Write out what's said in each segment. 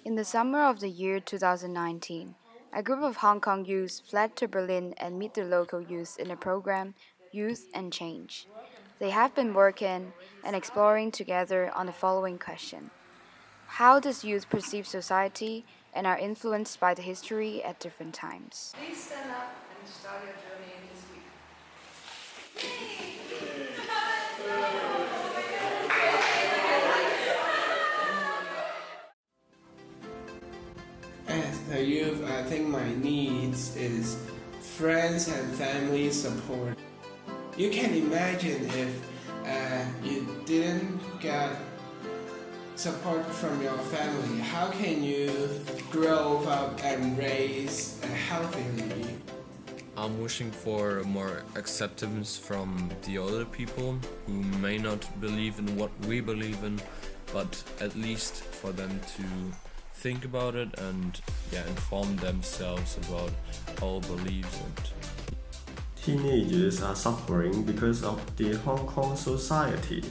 In the summer of the year 2019, a group of Hong Kong youths fled to Berlin and meet the local youths in the program Youth and Change. They have been working and exploring together on the following question: how does youth perceive society and are influenced by the history at different times? Please stand up and start your journey this week. As a youth, I think my needs is friends and family support. You can imagine if you didn't get support from your family, how can you grow up and raise healthily? I'm wishing for more acceptance from the other people who may not believe in what we believe in, but at least for them to think about it and inform themselves about our beliefs. Teenagers are suffering because of the Hong Kong society.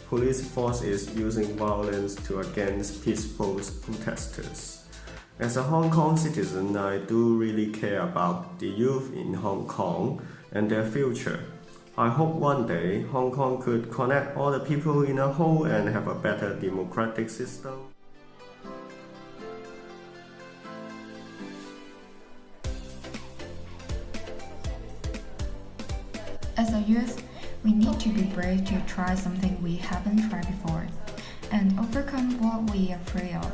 Police force is using violence to against peaceful protesters. As a Hong Kong citizen, I do really care about the youth in Hong Kong and their future. I hope one day Hong Kong could connect all the people in a whole and have a better democratic system. As a youth, we need to be brave to try something we haven't tried before and overcome what we are afraid of.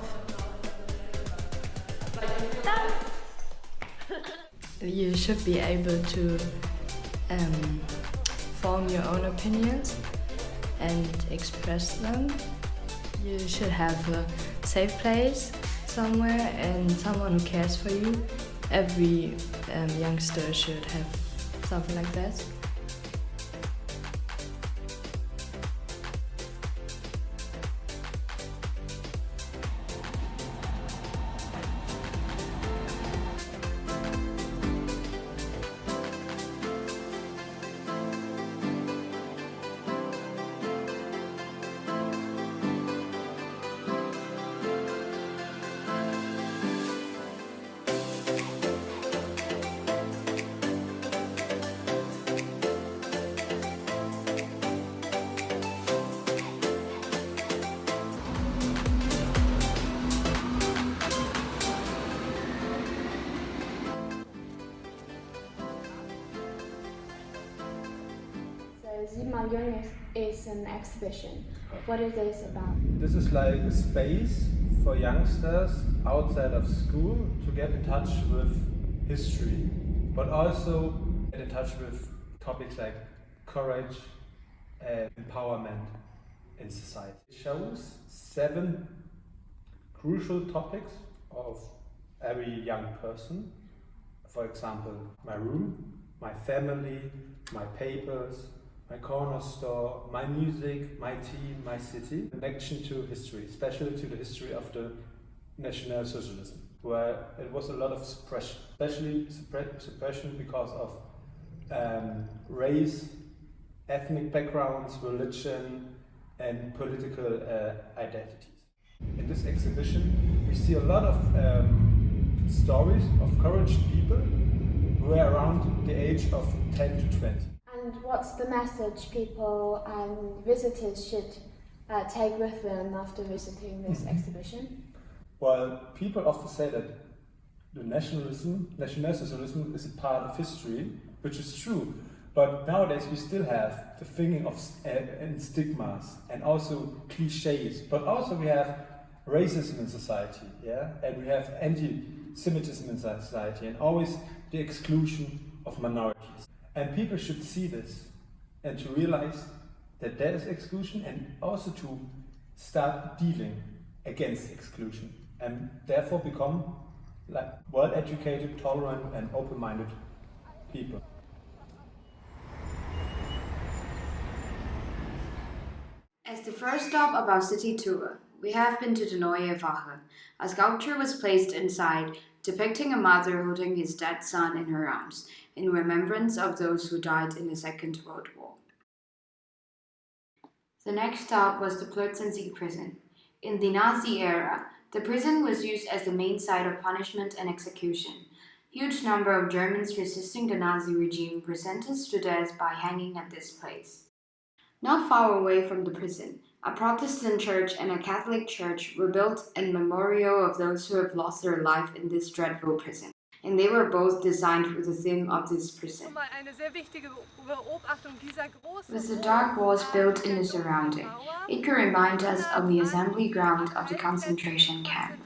You should be able to form your own opinions and express them. You should have a safe place somewhere and someone who cares for you. Every youngster should have something like that. Begegnung is an exhibition. What is this about? This is like a space for youngsters outside of school to get in touch with history, but also get in touch with topics like courage and empowerment in society. It shows 7 crucial topics of every young person. For example, my room, my family, my papers, my corner store, my music, my team, my city. Connection to history, especially to the history of the National Socialism, where it was a lot of suppression, especially suppression because of race, ethnic backgrounds, religion, and political identities. In this exhibition, we see a lot of stories of courage people who are around the age of 10 to 20. And what's the message people and visitors should take with them after visiting this exhibition? Well, people often say that the nationalism is a part of history, which is true. But nowadays we still have the thinking of and stigmas and also cliches. But also we have racism in society, and we have anti-Semitism in society, and always the exclusion of minorities. And people should see this and to realize that there is exclusion, and also to start dealing against exclusion, and therefore become like well-educated, tolerant, and open-minded people. As the first stop of our city tour, we have been to the Neue Wache. A sculpture was placed inside, depicting a mother holding his dead son in her arms, in remembrance of those who died in the Second World War. The next stop was the Plötzensee prison. In the Nazi era, The prison was used as the main site of punishment and execution. Huge number of Germans resisting the Nazi regime were sentenced to death by hanging at this place. Not far away from the prison, a Protestant church and a Catholic church were built in memorial of those who have lost their life in this dreadful prison, and they were both designed with the theme of this prison. With the dark walls built in the surrounding, it could remind us of the assembly ground of the concentration camp.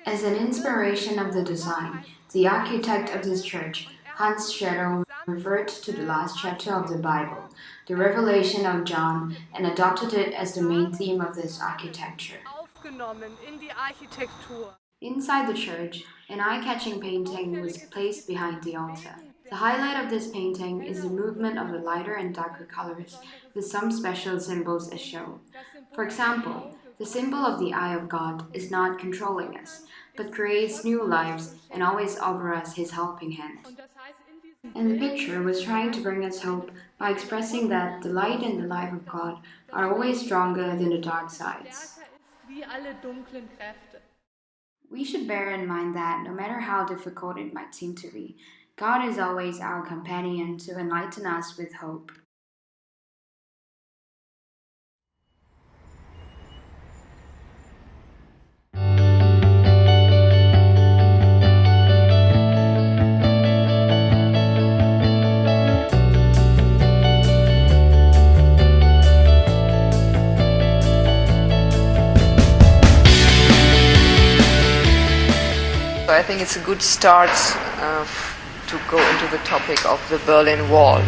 As an inspiration of the design, the architect of this church, Hans Schedel, referred to the last chapter of the Bible, the Revelation of John, and adopted it as the main theme of this architecture. Inside the church, an eye-catching painting was placed behind the altar. The highlight of this painting is the movement of the lighter and darker colors, with some special symbols as shown. For example, the symbol of the eye of God is not controlling us, but creates new lives and always offers us His helping hand. And the picture was trying to bring us hope by expressing that the light and the life of God are always stronger than the dark sides. We should bear in mind that, no matter how difficult it might seem to be, God is always our companion to enlighten us with hope. I think it's a good start to go into the topic of the Berlin Wall.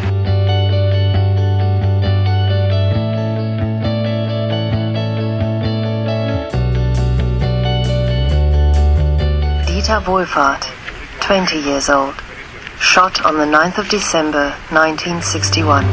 Dieter Wohlfahrt, 20 years old, shot on the 9th of December 1961.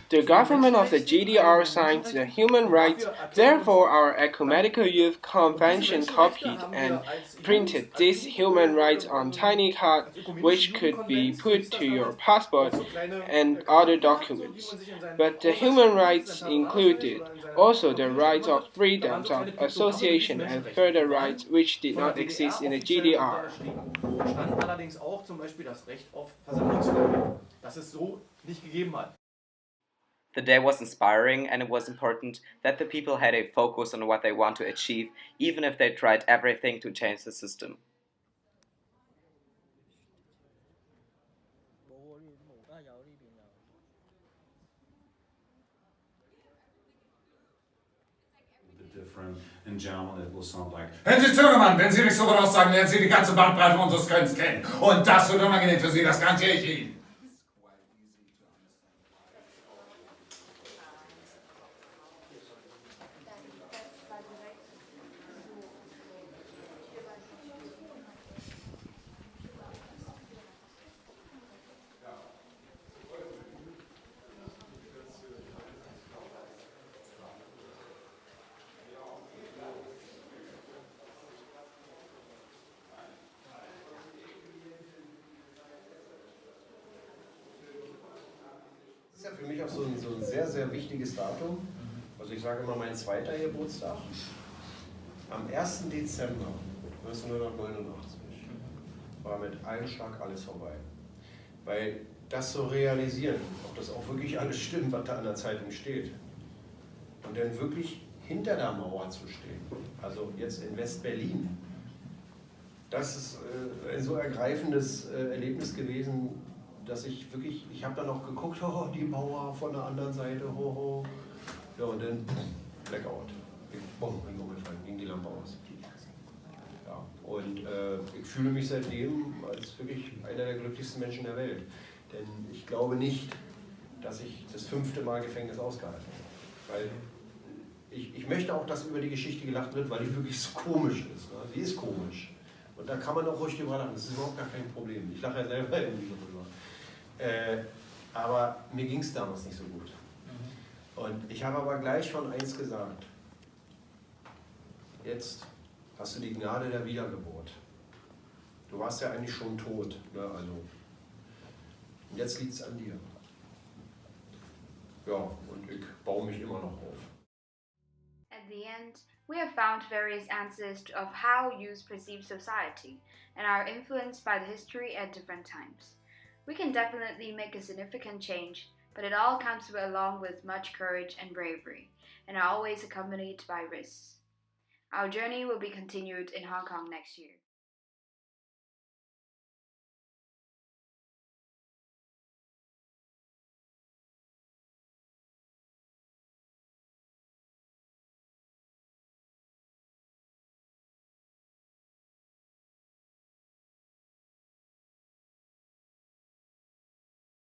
The government of the GDR signed the human rights, therefore our Ecumenical Youth Convention copied and printed these human rights on tiny cards which could be put to your passport and other documents. But the human rights included also the rights of freedoms of association and further rights which did not exist in the GDR. Allerdings auch zum Beispiel das Recht auf Versammlungsfreiheit, das es so nicht gegeben hat. The day was inspiring, and it was important that the people had a focus on what they want to achieve, even if they tried everything to change the system. Different. In German it will sound like: Herr Sie Zimmermann, wenn Sie nicht so voraus sagen, lernen Sie die ganze Bandbreite unseres Könnens kennen. Und das wird unangenehm für Sie, das garantiere ich Ihnen. Das ist ja für mich auch so ein sehr, sehr wichtiges Datum. Also ich sage immer mein zweiter Geburtstag. Am 1. Dezember 1989 war mit einem Schlag alles vorbei. Weil das zu realisieren, ob das auch wirklich alles stimmt, was da an der Zeitung steht, und dann wirklich hinter der Mauer zu stehen, also jetzt in West-Berlin, das ist ein so ergreifendes Erlebnis gewesen, dass ich wirklich, ich habe dann noch geguckt, oh, die Mauer von der anderen Seite, ho, ho. Ja, und dann Blackout. Bumm, bin umgefallen, ging die Lampe aus. Ja, und ich fühle mich seitdem als wirklich einer der glücklichsten Menschen der Welt. Denn ich glaube nicht, dass ich das 5. Mal Gefängnis ausgehalten habe. Weil ich möchte auch, dass über die Geschichte gelacht wird, weil die wirklich so komisch ist. Ne? Die ist komisch. Und da kann man auch ruhig drüber lachen. Das ist überhaupt gar kein Problem. Ich lache ja selber irgendwie drüber. Aber mir ging es damals nicht so gut. Und ich habe aber gleich von eins gesagt. Jetzt hast du die Gnade der Wiedergeburt. Du warst ja eigentlich schon tot. Ne? Also, und jetzt liegt es an dir. Ja, und ich baue mich immer noch auf. At the end, we have found various answers of how youth perceive society and are influenced by the history at different times. We can definitely make a significant change, but it all comes along with much courage and bravery, and are always accompanied by risks. Our journey will be continued in Hong Kong next year.